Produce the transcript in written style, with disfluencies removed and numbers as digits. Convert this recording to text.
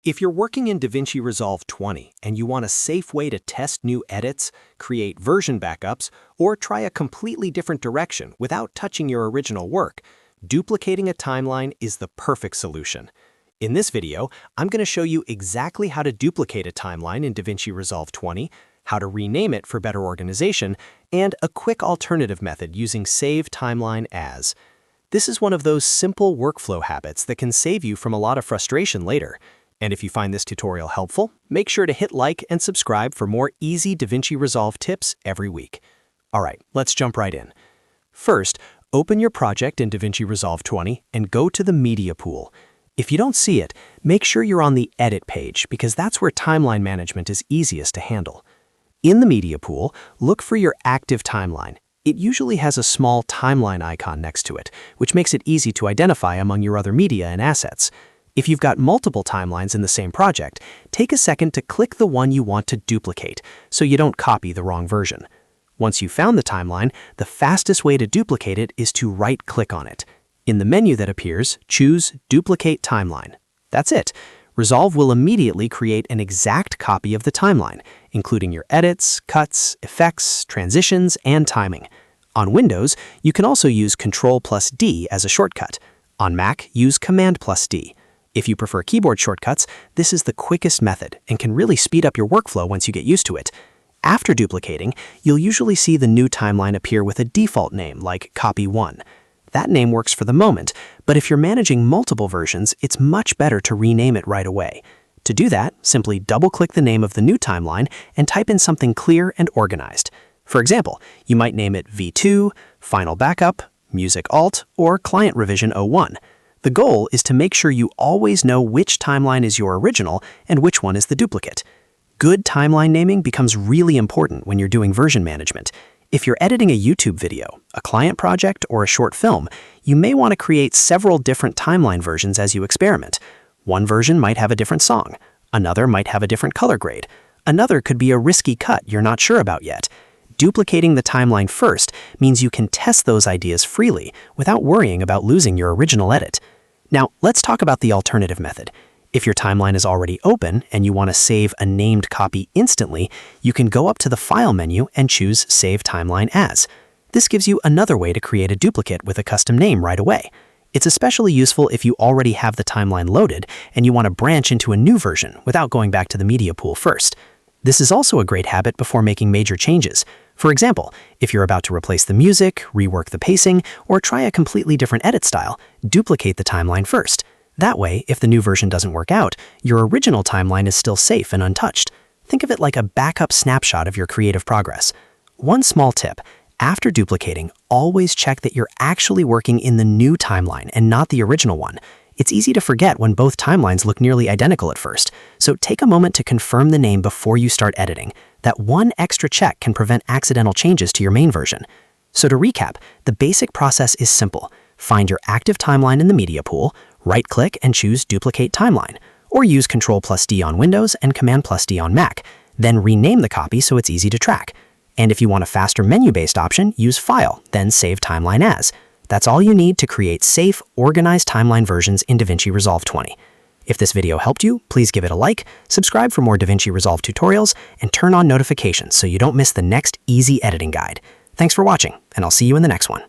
If you're working in DaVinci Resolve 20 and you want a safe way to test new edits, create version backups, or try a completely different direction without touching your original work, duplicating a timeline is the perfect solution. In this video, I'm going to show you exactly how to duplicate a timeline in DaVinci Resolve 20, how to rename it for better organization, and a quick alternative method using Save Timeline As. This is one of those simple workflow habits that can save you from a lot of frustration later. And if you find this tutorial helpful, make sure to hit like and subscribe for more easy DaVinci Resolve tips every week. All right, let's jump right in. First, open your project in DaVinci Resolve 20 and go to the Media pool. If you don't see it, make sure you're on the Edit page because that's where timeline management is easiest to handle. In the Media pool, look for your active timeline. It usually has a small timeline icon next to it, which makes it easy to identify among your other media and assets. If you've got multiple timelines in the same project, take a second to click the one you want to duplicate so you don't copy the wrong version. Once you've found the timeline, the fastest way to duplicate it is to right-click on it. In the menu that appears, choose Duplicate Timeline. That's it. Resolve will immediately create an exact copy of the timeline, including your edits, cuts, effects, transitions, and timing. On Windows, you can also use ctrl+D as a shortcut. On Mac, use command+D. If you prefer keyboard shortcuts, this is the quickest method and can really speed up your workflow once you get used to it. After duplicating, you'll usually see the new timeline appear with a default name like Copy 1. That name works for the moment, but if you're managing multiple versions, it's much better to rename it right away. To do that, simply double-click the name of the new timeline and type in something clear and organized. For example, you might name it V2, Final Backup, Music Alt, or Client Revision 01. The goal is to make sure you always know which timeline is your original and which one is the duplicate. Good timeline naming becomes really important when you're doing version management. If you're editing a YouTube video, a client project, or a short film, you may want to create several different timeline versions as you experiment. One version might have a different song. Another might have a different color grade. Another could be a risky cut you're not sure about yet. Duplicating the timeline first means you can test those ideas freely without worrying about losing your original edit. Now, let's talk about the alternative method. If your timeline is already open and you want to save a named copy instantly, you can go up to the File menu and choose Save Timeline As. This gives you another way to create a duplicate with a custom name right away. It's especially useful if you already have the timeline loaded and you want to branch into a new version without going back to the media pool first. This is also a great habit before making major changes. For example, if you're about to replace the music, rework the pacing, or try a completely different edit style, duplicate the timeline first. That way, if the new version doesn't work out, your original timeline is still safe and untouched. Think of it like a backup snapshot of your creative progress. One small tip: after duplicating, always check that you're actually working in the new timeline and not the original one. It's easy to forget when both timelines look nearly identical at first, so take a moment to confirm the name before you start editing. That one extra check can prevent accidental changes to your main version. So to recap, the basic process is simple. Find your active timeline in the media pool, right-click and choose Duplicate Timeline, or use Ctrl+D on Windows and Command+D on Mac. Then rename the copy so it's easy to track. And if you want a faster menu-based option, use File, then Save Timeline As. That's all you need to create safe, organized timeline versions in DaVinci Resolve 20. If this video helped you, please give it a like, subscribe for more DaVinci Resolve tutorials, and turn on notifications so you don't miss the next easy editing guide. Thanks for watching, and I'll see you in the next one.